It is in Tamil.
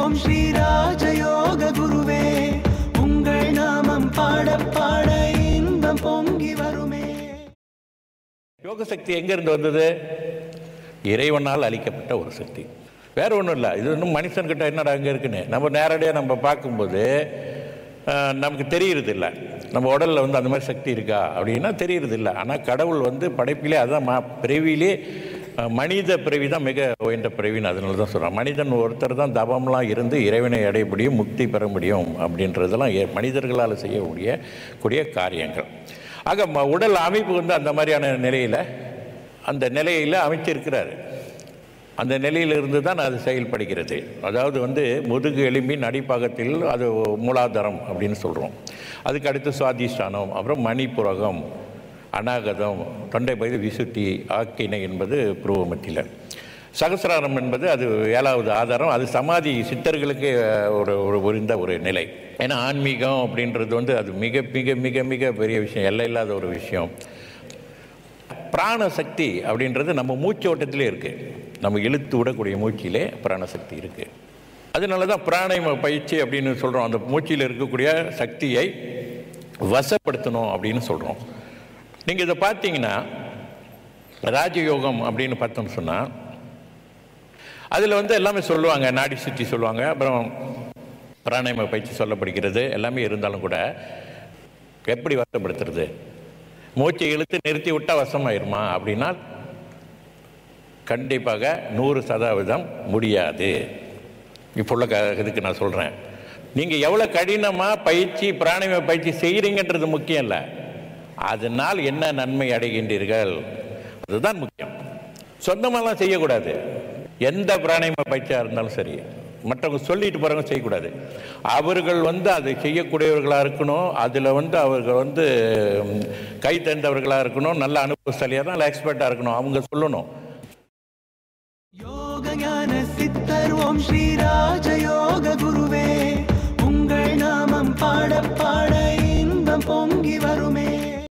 ஓம் ஸ்ரீ ராஜயோக குருவே உங்கள் நாமம் பாட பாட இன்பம் பொங்கி வருமே. யோக சக்தி எங்கிருந்து வந்தது? இறைவனால் அளிக்கப்பட்ட ஒரு சக்தி, வேற ஒன்றும் இல்லை. இது இன்னும் மனுஷன்கிட்ட என்னடா அங்கே இருக்குன்னு நம்ம நேரடியாக நம்ம பார்க்கும்போது நமக்கு தெரியறது இல்லை. நம்ம உடலில் வந்து அந்த மாதிரி சக்தி இருக்கா அப்படின்னா தெரியறது இல்லை. ஆனால் கடவுள் வந்து படைப்பிலே அதுதான் பிறவிலே மனித பிறவி தான் மிக உயர்ந்த பிறவின்னு அதனால தான் சொல்கிறான். மனிதன் ஒருத்தர் தான் தவம்லாம் இருந்து இறைவனை அடைய முடியும், முக்தி பெற முடியும் அப்படின்றதெல்லாம் மனிதர்களால் செய்யக்கூடிய காரியங்கள். ஆக உடல் அமைப்பு வந்து அந்த மாதிரியான நிலையில் அமைச்சிருக்கிறாரு. அந்த நிலையிலிருந்து தான் அது செயல்படுகிறது. அதாவது வந்து முதுகு எலும்பின் அடிப்பாகத்தில் அது மூலாதாரம் அப்படின்னு சொல்கிறோம். அதுக்கு அடுத்து சுவாதிஷ்டானம், அப்புறம் மணிப்புரகம், அநாகதம், தொண்டை பகுதி, விசுத்தி, ஆக்கினை என்பது புருவ மத்தியில், சகசிராரம் என்பது அது 7வது ஆதாரம். அது சமாதி சித்தர்களுக்கு புரிந்த ஒரு நிலை. ஏன்னா ஆன்மீகம் அப்படின்றது வந்து அது மிக மிக மிக மிக பெரிய விஷயம், எல்லை இல்லாத ஒரு விஷயம். பிராணசக்தி அப்படின்றது நம்ம மூச்சு ஓட்டத்திலே இருக்குது. நம்ம இழுத்து விடக்கூடிய மூச்சிலே பிராணசக்தி இருக்குது. அதனால தான் பிராணாயாம பயிற்சி அப்படின்னு சொல்கிறோம். அந்த மூச்சில் இருக்கக்கூடிய சக்தியை வசப்படுத்தணும் அப்படின்னு சொல்கிறோம். நீங்கள் இதை பார்த்தீங்கன்னா ராஜயோகம் அப்படின்னு பார்த்தோம்னு சொன்னால் அதில் வந்து எல்லாமே சொல்லுவாங்க, நாடி சுற்றி சொல்லுவாங்க, அப்புறம் பிராணாயாம பயிற்சி சொல்லப்படுகிறது. எல்லாமே இருந்தாலும் கூட எப்படி வசப்படுத்துறது? மூச்சை இழுத்து நிறுத்தி விட்டால் வசமாயிருமா அப்படின்னா கண்டிப்பாக 100% முடியாது. இப்போ உள்ள இதுக்கு நான் சொல்கிறேன், நீங்கள் எவ்வளோ கடினமாக பிராணாயாம பயிற்சி செய்கிறீங்கன்றது முக்கியம் இல்லை, அதனால் என்ன நன்மை அடைகின்றீர்கள் அதுதான் முக்கியம். சொந்தமாலாம் செய்யக்கூடாது. எந்த பிராணாயாம பயிற்சியாக இருந்தாலும் சரி, மற்றவங்க சொல்லிட்டு போகிறவங்க செய்யக்கூடாது. அவர்கள் வந்து அதை செய்யக்கூடியவர்களாக இருக்கணும். அதில் வந்து அவர்கள் வந்து கை தந்தவர்களாக இருக்கணும், நல்ல அனுபவசாலியாக தான், நல்ல எக்ஸ்பர்ட்டாக இருக்கணும். அவங்க சொல்லணும். யோக ஞான சித்தர் ஓம் ஸ்ரீ ராஜயோக